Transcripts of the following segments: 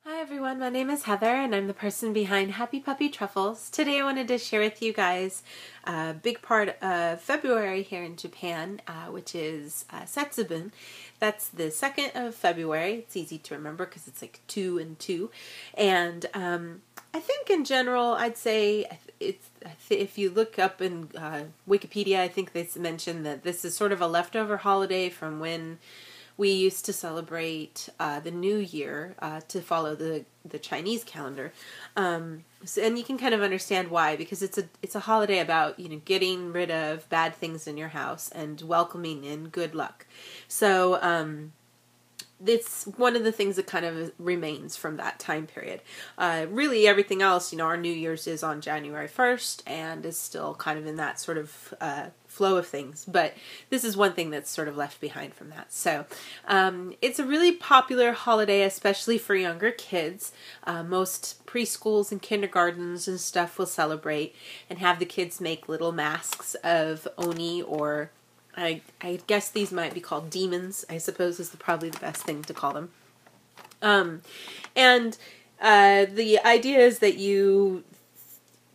Hi everyone, my name is Heather and I'm the person behind Happy Puppy Truffles. Today I wanted to share with you guys a big part of February here in Japan, which is Setsubun. That's the 2nd of February. It's easy to remember because it's like 2 and 2. And I think in general, I'd say if you look up in Wikipedia, I think they mentioned that this is sort of a leftover holiday from when we used to celebrate the New Year to follow the Chinese calendar, and you can kind of understand why, because it's a holiday about getting rid of bad things in your house and welcoming in good luck. So it's one of the things that kind of remains from that time period. Really everything else, our New Year's is on January 1st and is still kind of in that sort of flow of things. But this is one thing that's sort of left behind from that. So it's a really popular holiday, especially for younger kids. Most preschools and kindergartens and stuff will celebrate and have the kids make little masks of oni, or I guess these might be called demons, I suppose is probably the best thing to call them. And the idea is that you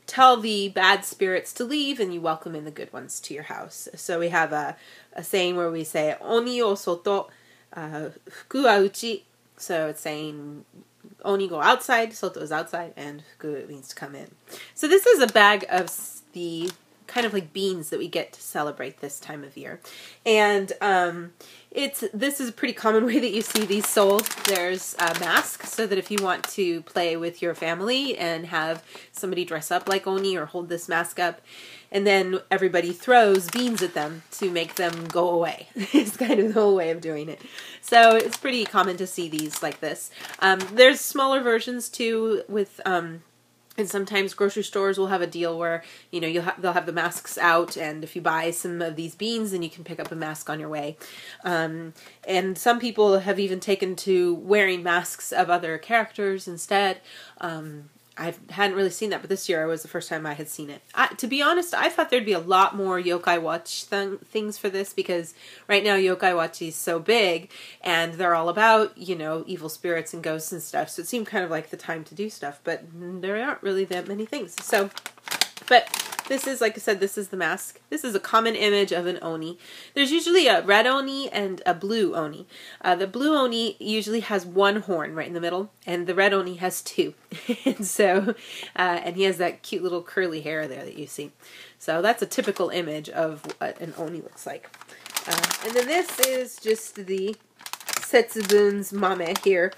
tell the bad spirits to leave and you welcome in the good ones to your house. So we have a saying where we say, Oni o soto, fuku wa uchi. So it's saying Oni go outside, soto is outside, and fuku means to come in. So this is a bag of the kind of like beans that we get to celebrate this time of year. And this is a pretty common way that you see these sold. There's a mask, so that if you want to play with your family and have somebody dress up like Oni or hold this mask up, and then everybody throws beans at them to make them go away. It's kind of the whole way of doing it. So it's pretty common to see these like this. There's smaller versions too with and sometimes grocery stores will have a deal where, they'll have the masks out, and if you buy some of these beans, then you can pick up a mask on your way. And some people have even taken to wearing masks of other characters instead. I hadn't really seen that, but this year was the first time I had seen it. To be honest, I thought there'd be a lot more Yokai Watch things for this, because right now Yokai Watch is so big, and they're all about, evil spirits and ghosts and stuff, so it seemed kind of like the time to do stuff, but there aren't really that many things. So, but this is, like I said, this is the mask. This is a common image of an Oni. There's usually a red Oni and a blue Oni. The blue Oni usually has one horn right in the middle, and the red Oni has two. And so, and he has that cute little curly hair there that you see. So that's a typical image of what an Oni looks like. And then this is just the Setsubun's mame here.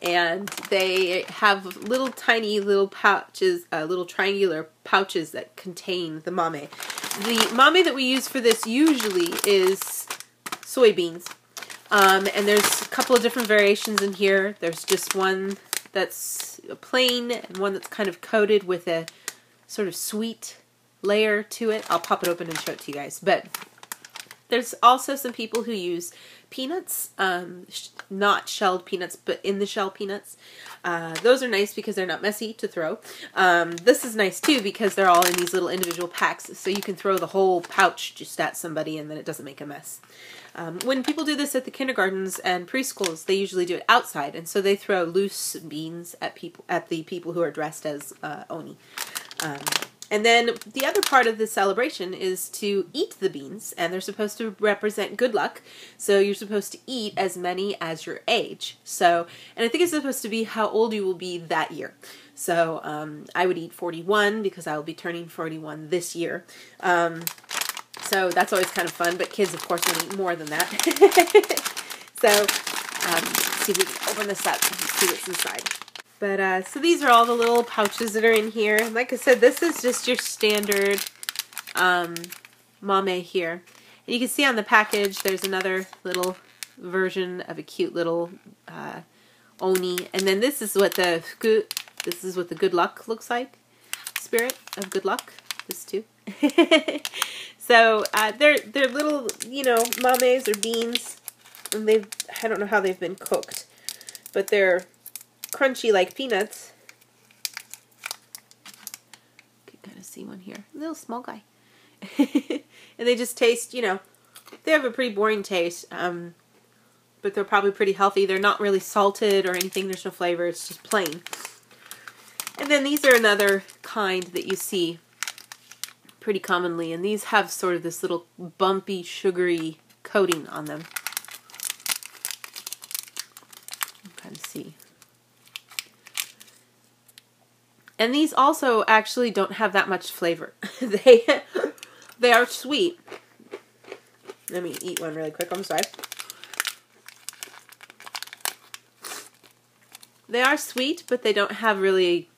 And they have little tiny little pouches, little triangular pouches that contain the mame. The mame that we use for this usually is soybeans. And there's a couple of different variations in here. There's just one that's plain and one that's kind of coated with a sort of sweet layer to it. I'll pop it open and show it to you guys. But there's also some people who use peanuts, not shelled peanuts, but in the shell peanuts. Those are nice because they're not messy to throw. This is nice too because they're all in these little individual packs, so you can throw the whole pouch just at somebody and then it doesn't make a mess. When people do this at the kindergartens and preschools, they usually do it outside, and so they throw loose beans at the people who are dressed as Oni. And then the other part of the celebration is to eat the beans, and they're supposed to represent good luck. So you're supposed to eat as many as your age. So, and I think it's supposed to be how old you will be that year. So I would eat 41 because I will be turning 41 this year. So that's always kind of fun, but kids, of course, will eat more than that. So let's see if we can open this up and see what's inside. But, so these are all the little pouches that are in here. Like I said, this is just your standard mame here. And you can see on the package, there's another little version of a cute little Oni. And then this is what the good luck looks like. Spirit of good luck. This too. So, they're little, mames or beans. And I don't know how they've been cooked. But they're crunchy like peanuts. You can kind of see one here. A little small guy. And they just taste, they have a pretty boring taste. but they're probably pretty healthy. They're not really salted or anything. There's no flavor. It's just plain. And then these are another kind that you see pretty commonly, and these have sort of this little bumpy, sugary coating on them. You can kind of see. And these also actually don't have that much flavor. They are sweet. Let me eat one really quick. I'm sorry. They are sweet, but they don't have really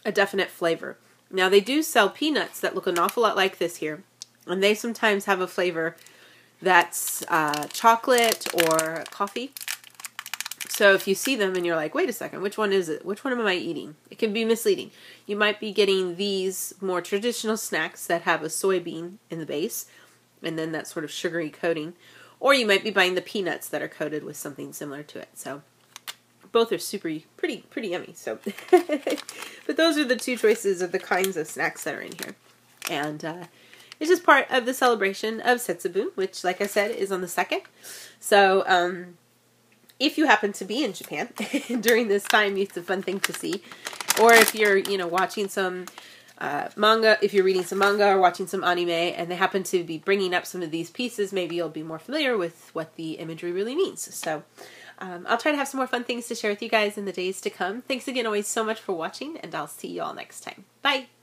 a definite flavor. Now, they do sell peanuts that look an awful lot like this here, and they sometimes have a flavor that's chocolate or coffee. So if you see them and you're like, wait a second, which one is it? Which one am I eating? It can be misleading. You might be getting these more traditional snacks that have a soybean in the base, and then that sort of sugary coating. Or you might be buying the peanuts that are coated with something similar to it. So both are pretty yummy. So, but those are the two choices of the kinds of snacks that are in here, and it's just part of the celebration of Setsubun, which, like I said, is on the 2nd. So, if you happen to be in Japan during this time, it's a fun thing to see. Or if you're, watching some manga, if you're reading some manga or watching some anime, and they happen to be bringing up some of these pieces, maybe you'll be more familiar with what the imagery really means. So. I'll try to have some more fun things to share with you guys in the days to come. Thanks again always so much for watching, and I'll see you all next time. Bye!